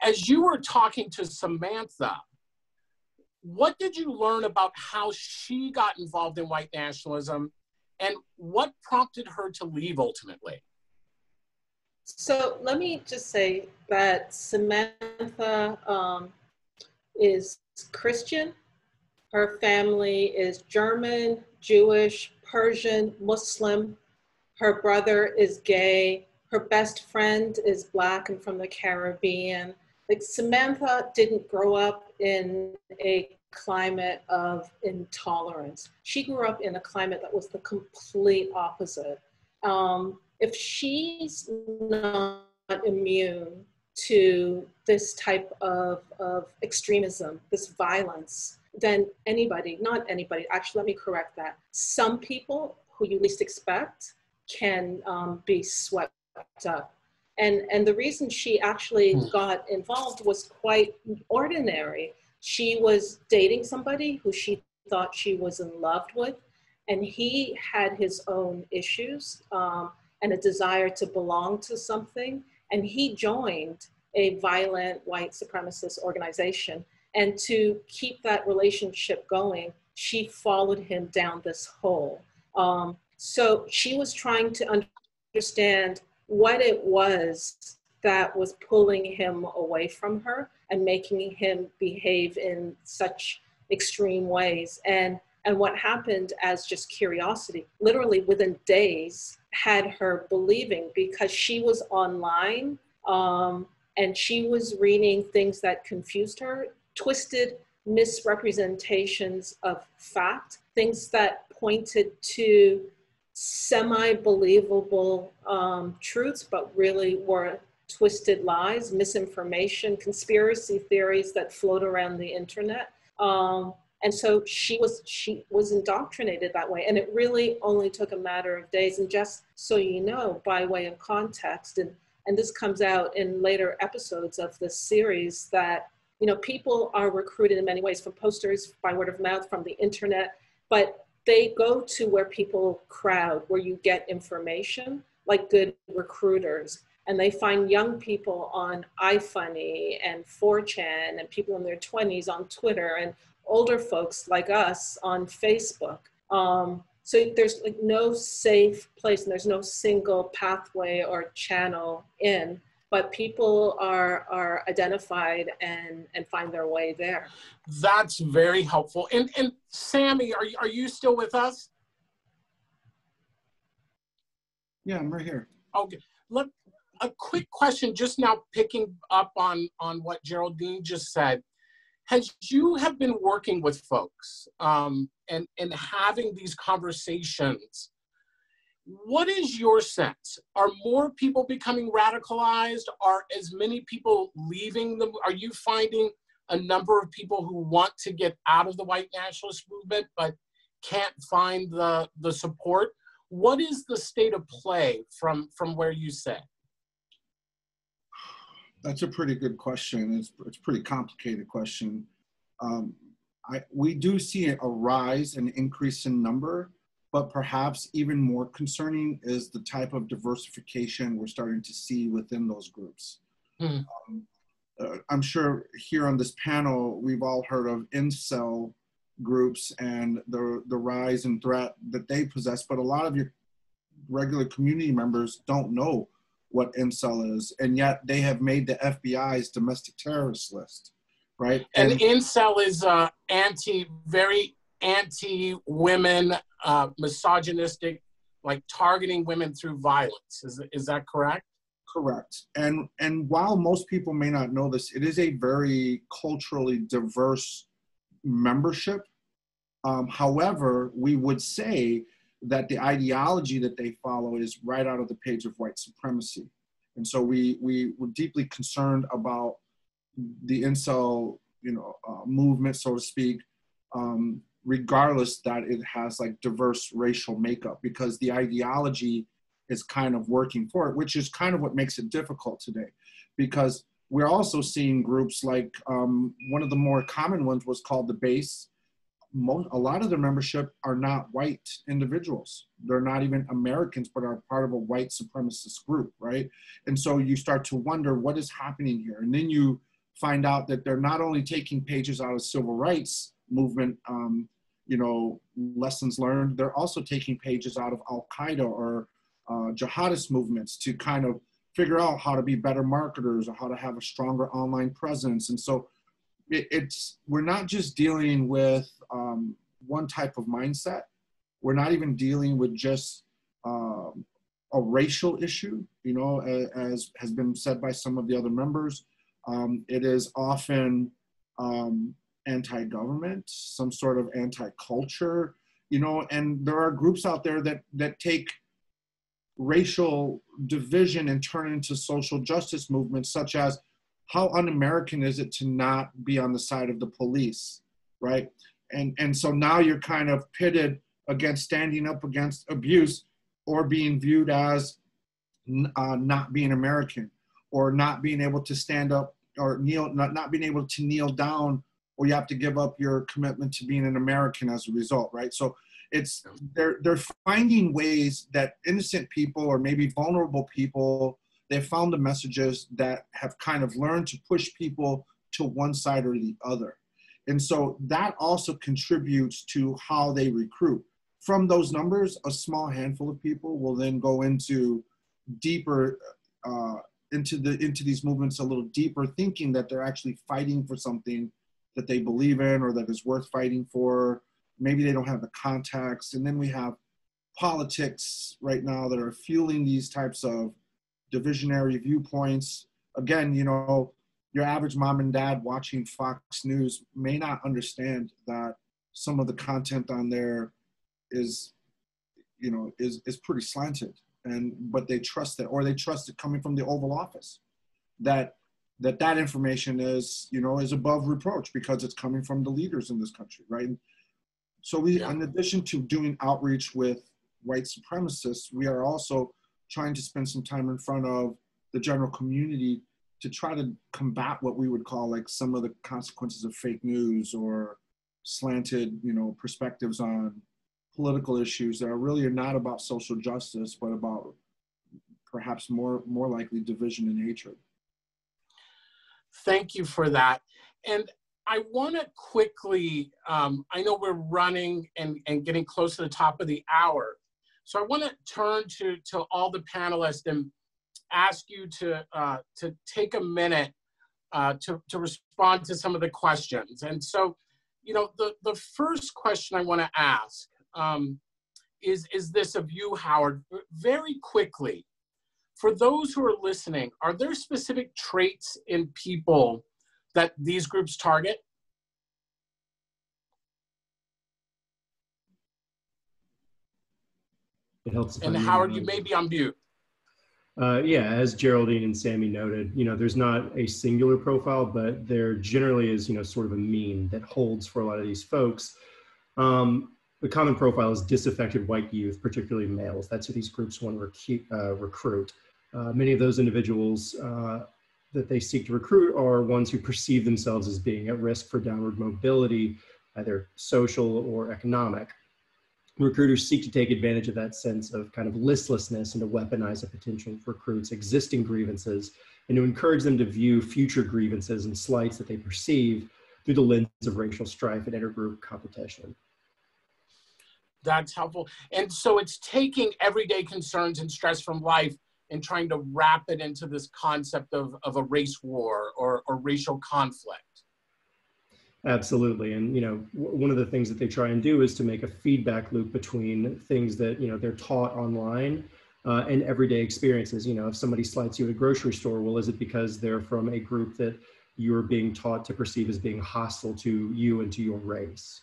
Speaker 1: As you were talking to Samantha, what did you learn about how she got involved in white nationalism and what prompted her to leave ultimately?
Speaker 5: So let me just say that Samantha is Christian. Her family is German, Jewish, Persian, Muslim. Her brother is gay. Her best friend is Black and from the Caribbean. Like, Samantha didn't grow up in a climate of intolerance. She grew up in a climate that was the complete opposite. If she's not immune to this type of extremism, this violence, then anybody, not anybody, actually let me correct that. Some people who you least expect can be swept up. And the reason she actually got involved was quite ordinary. She was dating somebody who she thought she was in love with, and he had his own issues and a desire to belong to something. And he joined a violent white supremacist organization. And to keep that relationship going, she followed him down this hole. So she was trying to understand what it was that was pulling him away from her and making him behave in such extreme ways. And what happened as just curiosity, literally within days, had her believing, because she was online and she was reading things that confused her, twisted misrepresentations of fact, things that pointed to semi-believable truths, but really were twisted lies, misinformation, conspiracy theories that float around the internet. And so she was indoctrinated that way. And it really only took a matter of days. And just so you know, by way of context, and this comes out in later episodes of this series, that, you know, people are recruited in many ways, from posters, by word of mouth, from the internet, but they go to where people crowd, where you get information, like good recruiters. And they find young people on iFunny and 4chan, and people in their 20s on Twitter, and older folks like us on Facebook. So there's like no safe place, and there's no single pathway or channel in, but people are identified and find their way there.
Speaker 1: That's very helpful. And Sammy, are you still with us?
Speaker 6: Yeah, I'm right here.
Speaker 1: Okay. Look, a quick question, just now picking up on what Geraldine just said. As you have been working with folks and having these conversations, what is your sense? Are more people becoming radicalized? Are as many people leaving them? Are you finding a number of people who want to get out of the white nationalist movement but can't find the support? What is the state of play from where you sit?
Speaker 6: That's a pretty good question. It's a pretty complicated question. We do see a rise, an increase in number, but perhaps even more concerning is the type of diversification we're starting to see within those groups. I'm sure here on this panel, we've all heard of incel groups and the rise and threat that they possess, but a lot of your regular community members don't know what incel is, and yet they have made the FBI's domestic terrorist list, right?
Speaker 1: And incel is very anti-women, misogynistic, like targeting women through violence. Is that correct?
Speaker 6: Correct. And while most people may not know this, it is a very culturally diverse membership. However, we would say that the ideology that they follow is right out of the page of white supremacy. And so we were deeply concerned about the incel, movement, so to speak, regardless that it has like diverse racial makeup, because the ideology is kind of working for it, which is kind of what makes it difficult today. Because we're also seeing groups like, one of the more common ones was called the Base. A lot of their membership are not white individuals. They're not even Americans, but are part of a white supremacist group, right? And so you start to wonder what is happening here. And then you find out that they're not only taking pages out of civil rights movement, lessons learned, they're also taking pages out of Al-Qaeda or jihadist movements to kind of figure out how to be better marketers or how to have a stronger online presence. And so we're not just dealing with one type of mindset. We're not even dealing with just a racial issue, as has been said by some of the other members. It is often anti-government, some sort of anti-culture, and there are groups out there that take racial division and turn it into social justice movements, such as how un-American is it to not be on the side of the police, right? And so now you're kind of pitted against standing up against abuse or being viewed as not being American, or not being able to stand up or kneel, not being able to kneel down, or you have to give up your commitment to being an American as a result, right? So they're finding ways that innocent people or maybe vulnerable people, they've found the messages that have kind of learned to push people to one side or the other. And so that also contributes to how they recruit. From those numbers, a small handful of people will then go into deeper, into these movements a little deeper, thinking that they're actually fighting for something that they believe in or that is worth fighting for. Maybe they don't have the context. And then we have politics right now that are fueling these types of divisionary viewpoints. Again, you know, your average mom and dad watching Fox News may not understand that some of the content on there is, you know, is pretty slanted, but they trust it, or they trust it coming from the Oval Office, that information is, you know, is above reproach because it's coming from the leaders in this country, right? So we, in addition to doing outreach with white supremacists, we are also trying to spend some time in front of the general community to try to combat what we would call like some of the consequences of fake news or slanted, you know, perspectives on political issues that are really not about social justice, but about perhaps more likely division and hatred.
Speaker 1: Thank you for that. And I want to quickly, I know we're running and getting close to the top of the hour. So I want to turn to all the panelists and ask you to take a minute to respond to some of the questions. And so, you know, the first question I want to ask is this of you, Howard, very quickly. For those who are listening, are there specific traits in people that these groups target?
Speaker 2: It helps.
Speaker 1: And Howard, you may be on mute.
Speaker 2: Yeah, as Geraldine and Sammy noted, you know, there's not a singular profile, but there generally is, you know, sort of a mean that holds for a lot of these folks. The common profile is disaffected white youth, particularly males. That's who these groups want to recruit. Many of those individuals that they seek to recruit are ones who perceive themselves as being at risk for downward mobility, either social or economic. Recruiters seek to take advantage of that sense of kind of listlessness and to weaponize a potential recruit's existing grievances and to encourage them to view future grievances and slights that they perceive through the lens of racial strife and intergroup competition.
Speaker 1: That's helpful. And so it's taking everyday concerns and stress from life and trying to wrap it into this concept of a race war or racial conflict.
Speaker 2: Absolutely. And, you know, one of the things that they try and do is to make a feedback loop between things that, you know, they're taught online and everyday experiences. You know, if somebody slights you at a grocery store, well, is it because they're from a group that you're being taught to perceive as being hostile to you and to your race?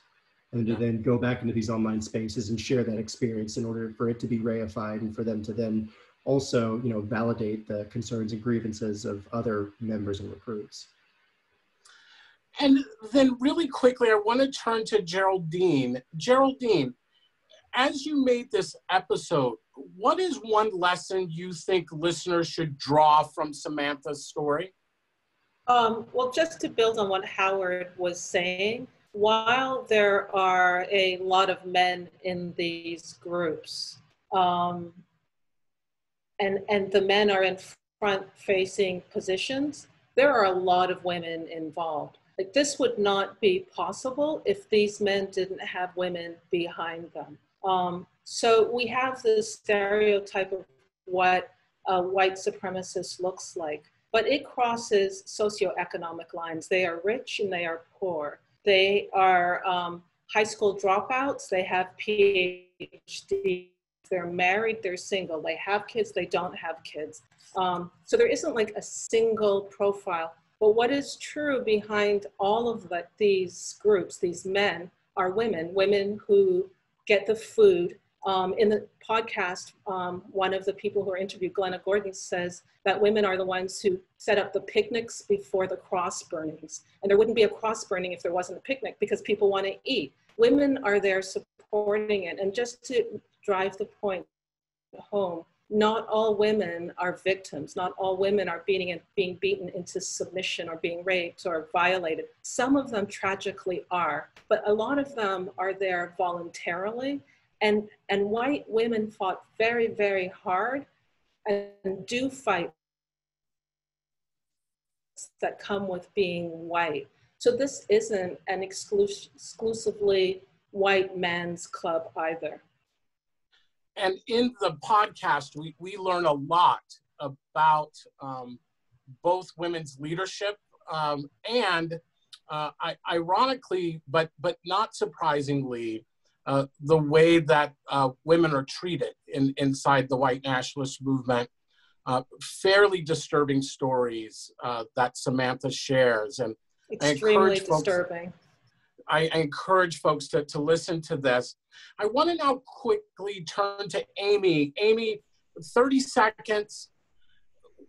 Speaker 2: And to then go back into these online spaces and share that experience in order for it to be reified and for them to then also, you know, validate the concerns and grievances of other members and recruits.
Speaker 1: And then really quickly, I want to turn to Geraldine. Geraldine, as you made this episode, what is one lesson you think listeners should draw from Samantha's story?
Speaker 5: Well, just to build on what Howard was saying, while there are a lot of men in these groups, and the men are in front-facing positions, there are a lot of women involved. Like, this would not be possible if these men didn't have women behind them. So we have this stereotype of what a white supremacist looks like, but it crosses socioeconomic lines. They are rich and they are poor. They are high school dropouts. They have PhDs. They're married, they're single. They have kids, they don't have kids. So there isn't like a single profile. But what is true behind all of these groups, these men, are women who get the food. In the podcast, one of the people who are interviewed, Glenna Gordon, says that women are the ones who set up the picnics before the cross burnings. And there wouldn't be a cross burning if there wasn't a picnic because people want to eat. Women are there supporting it. And just to drive the point home, not all women are victims. Not all women are being beaten into submission or being raped or violated. Some of them tragically are, but a lot of them are there voluntarily. And white women fought very, very hard and do fight that come with being white. So this isn't an exclusively white man's club either.
Speaker 1: And in the podcast, we learn a lot about both women's leadership and ironically, but not surprisingly, the way that women are treated inside the white nationalist movement. Fairly disturbing stories that Samantha shares. And
Speaker 5: extremely disturbing.
Speaker 1: I encourage folks to listen to this. I want to now quickly turn to Amy. Amy, 30 seconds.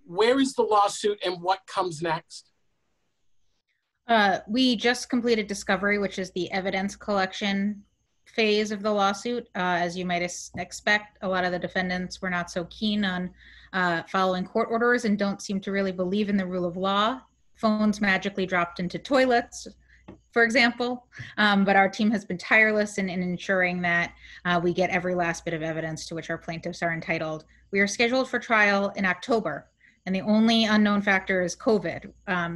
Speaker 1: Where is the lawsuit and what comes next?
Speaker 4: We just completed discovery, which is the evidence collection phase of the lawsuit. As you might expect, a lot of the defendants were not so keen on following court orders and don't seem to really believe in the rule of law. Phones magically dropped into toilets, for example, but our team has been tireless in ensuring that we get every last bit of evidence to which our plaintiffs are entitled. We are scheduled for trial in October, and the only unknown factor is COVID.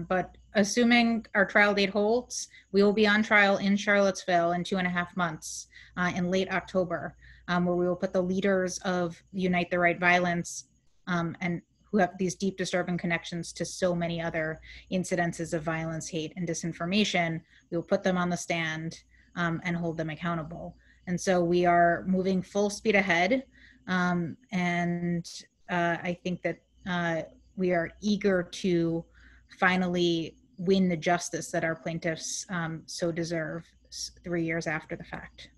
Speaker 4: But assuming our trial date holds, we will be on trial in Charlottesville in 2.5 months in late October, where we will put the leaders of Unite the Right Violence and who have these deep, disturbing connections to so many other incidences of violence, hate, and disinformation. We will put them on the stand and hold them accountable. And so we are moving full speed ahead. And I think that we are eager to finally win the justice that our plaintiffs so deserve 3 years after the fact.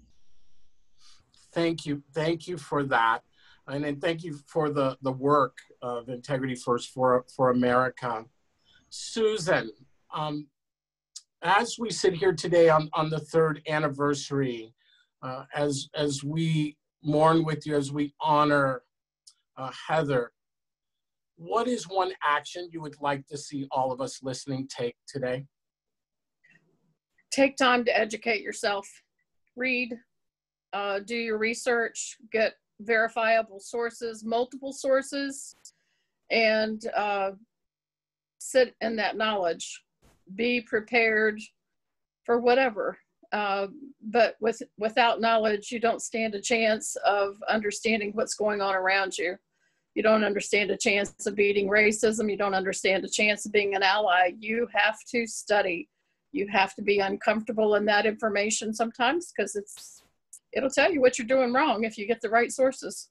Speaker 1: Thank you. Thank you for that. And then thank you for the work of Integrity First for America. Susan, as we sit here today on the 3rd anniversary, as we mourn with you, as we honor Heather, what is one action you would like to see all of us listening take today?
Speaker 3: Take time to educate yourself. Read, do your research, get verifiable sources, multiple sources, and sit in that knowledge. Be prepared for whatever. But without knowledge, you don't stand a chance of understanding what's going on around you. You don't understand a chance of beating racism. You don't understand a chance of being an ally. You have to study. You have to be uncomfortable in that information sometimes because it'll tell you what you're doing wrong if you get the right sources.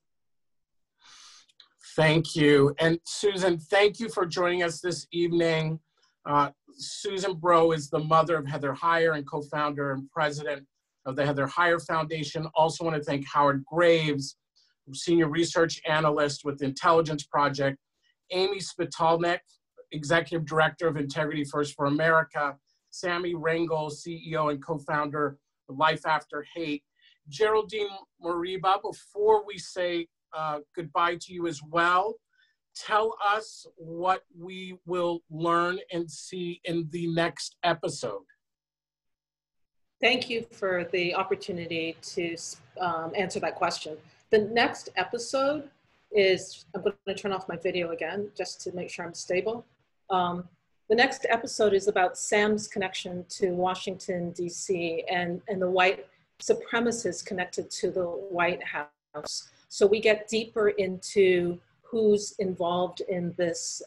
Speaker 1: Thank you. And Susan, thank you for joining us this evening. Susan Bro is the mother of Heather Heyer and co-founder and president of the Heather Heyer Foundation. Also want to thank Howard Graves, senior research analyst with the Intelligence Project, Amy Spitalnick, executive director of Integrity First for America, Sammy Rangel, CEO and co-founder of Life After Hate, Geraldine Moriba. Before we say goodbye to you as well, tell us what we will learn and see in the next episode.
Speaker 5: Thank you for the opportunity to answer that question. The next episode is, I'm going to turn off my video again just to make sure I'm stable. The next episode is about Sam's connection to Washington, D.C. and the white supremacists connected to the White House. So we get deeper into who's involved in this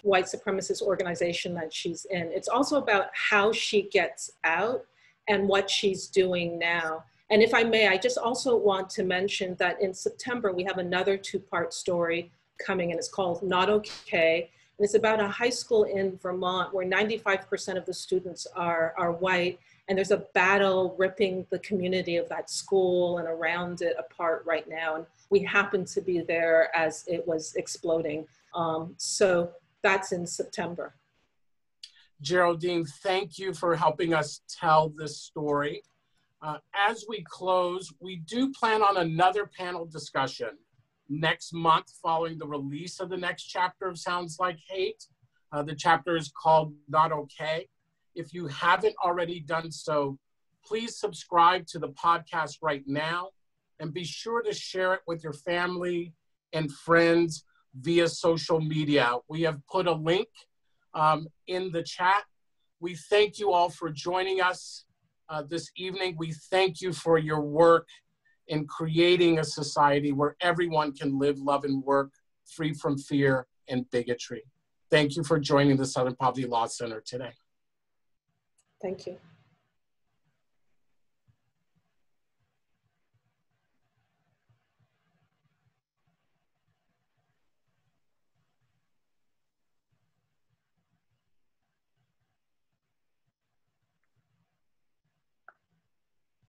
Speaker 5: white supremacist organization that she's in. It's also about how she gets out and what she's doing now. And if I may, I just also want to mention that in September, we have another 2-part story coming, and it's called Not Okay. And it's about a high school in Vermont where 95% of the students are white. And there's a battle ripping the community of that school and around it apart right now. And we happen to be there as it was exploding. So that's in September.
Speaker 1: Geraldine, thank you for helping us tell this story. As we close, we do plan on another panel discussion next month following the release of the next chapter of Sounds Like Hate. The chapter is called Not Okay. If you haven't already done so, please subscribe to the podcast right now and be sure to share it with your family and friends via social media. We have put a link in the chat. We thank you all for joining us this evening. We thank you for your work in creating a society where everyone can live, love, and work free from fear and bigotry. Thank you for joining the Southern Poverty Law Center today.
Speaker 5: Thank you.